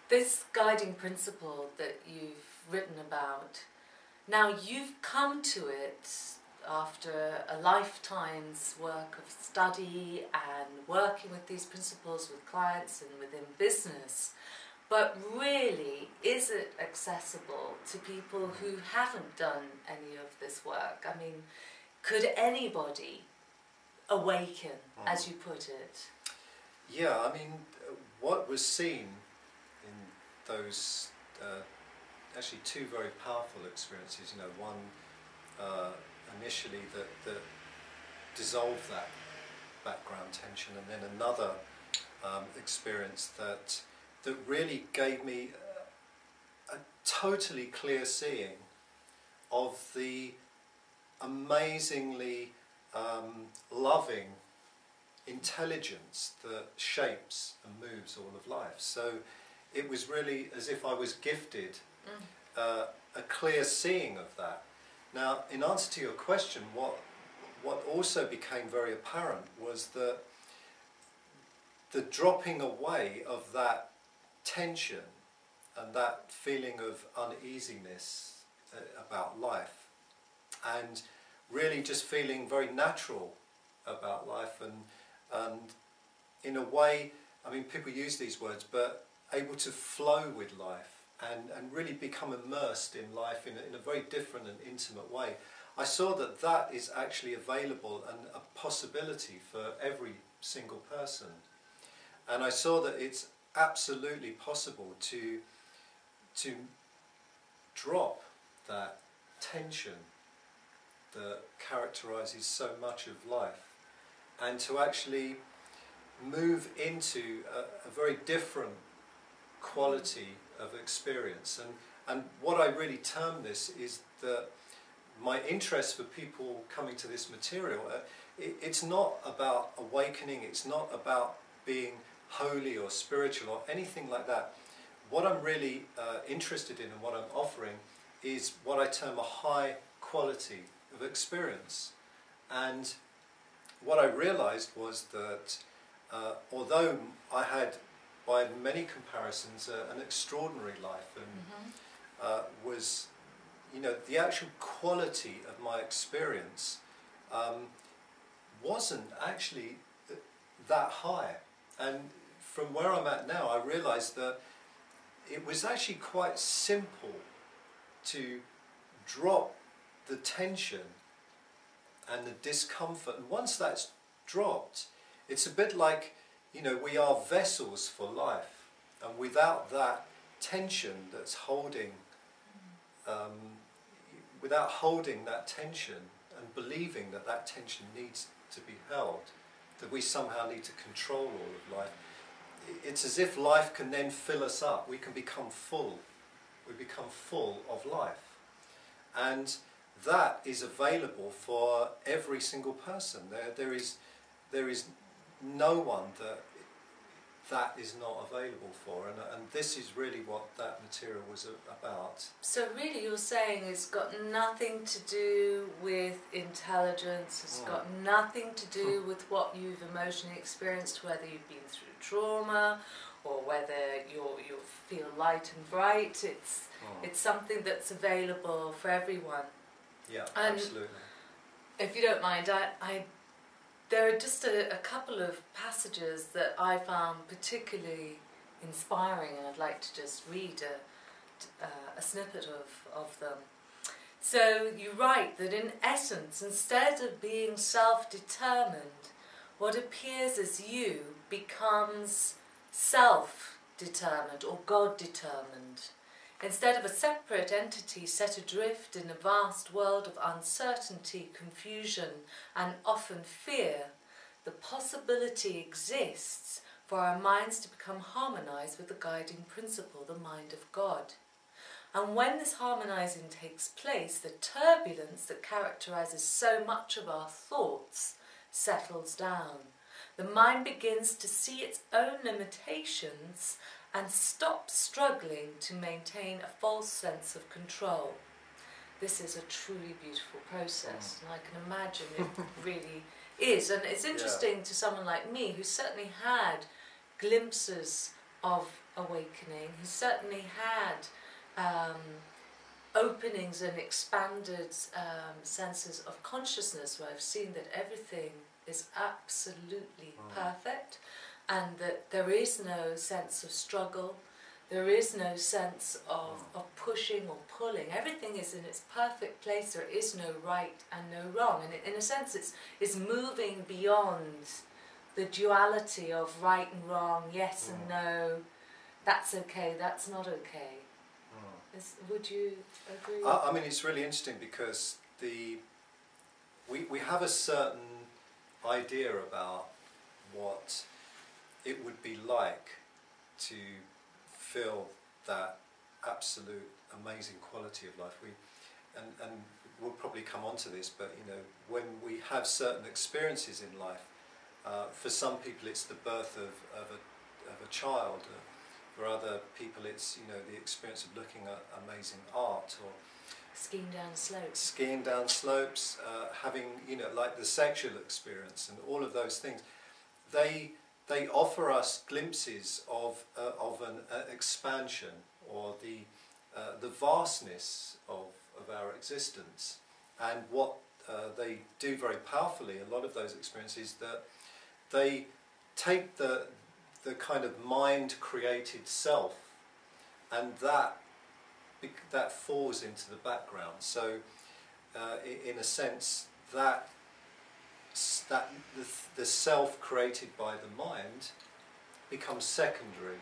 This guiding principle that you've written about, now you've come to it after a lifetime's work of study and working with these principles with clients and within business, but really, is it accessible to people who haven't done any of this work? I mean, could anybody awaken, as you put it? Yeah, I mean, what was seen in those actually two very powerful experiences, you know, one initially that dissolved that background tension, and then another experience that really gave me a totally clear seeing of the amazingly loving intelligence that shapes and moves all of life. So it was really as if I was gifted a clear seeing of that. Now, in answer to your question, what also became very apparent was that the dropping away of that tension and that feeling of uneasiness about life, and really just feeling very natural about life, and in a way, I mean, people use these words, but able to flow with life and really become immersed in life in a very different and intimate way. I saw that that is actually available and a possibility for every single person. And I saw that it's absolutely possible to drop that tension that characterizes so much of life, and to actually move into a very different quality of experience. And what I really term this is that my interest for people coming to this material, it's not about awakening, it's not about being holy or spiritual or anything like that. What I'm really interested in and what I'm offering is what I term a high quality of experience. And what I realized was that although I had, by many comparisons, an extraordinary life, and was, you know, the actual quality of my experience wasn't actually that high. And from where I'm at now, I realized that it was actually quite simple to drop the tension and the discomfort. And once that's dropped, it's a bit like, you know, we are vessels for life. And without that tension that's holding, without holding that tension and believing that that tension needs to be held, that we somehow need to control all of life, it's as if life can then fill us up. We can become full. We become full of life. And that is available for every single person. There is no one that is not available for, and this is really what that material was about. So really you're saying it's got nothing to do with intelligence, it's got nothing to do with what you've emotionally experienced, whether you've been through trauma or whether you feel light and bright. It's something that's available for everyone. Yeah, and absolutely. If you don't mind, there are just a couple of passages that I found particularly inspiring, and I'd like to just read a snippet of them. So you write that in essence, instead of being self-determined, what appears as you becomes self-determined or God-determined. Instead of a separate entity set adrift in a vast world of uncertainty, confusion, and often fear, the possibility exists for our minds to become harmonized with the guiding principle, the mind of God. And when this harmonizing takes place, the turbulence that characterizes so much of our thoughts settles down. The mind begins to see its own limitations and stop struggling to maintain a false sense of control. This is a truly beautiful process, and I can imagine it really is. And it's interesting to someone like me, who certainly had glimpses of awakening. He certainly had openings and expanded senses of consciousness where I've seen that everything is absolutely perfect, and that there is no sense of struggle, there is no sense of pushing or pulling. Everything is in its perfect place. There is no right and no wrong, and in a sense it's moving beyond the duality of right and wrong, yes and no, that's okay, that's not okay. Would you agree? I mean, it's really interesting because we have a certain idea about what it would be like to feel that absolute amazing quality of life. And we'll probably come on to this, but you know, when we have certain experiences in life, for some people it's the birth of a child. For other people, it's, you know, the experience of looking at amazing art, or skiing down slopes. Skiing down slopes, having, you know, like the sexual experience, and all of those things. They offer us glimpses of an expansion, or the vastness of our existence. And what they do very powerfully, a lot of those experiences, that they take the kind of mind-created self, and that falls into the background. So, in a sense, that the self created by the mind becomes secondary,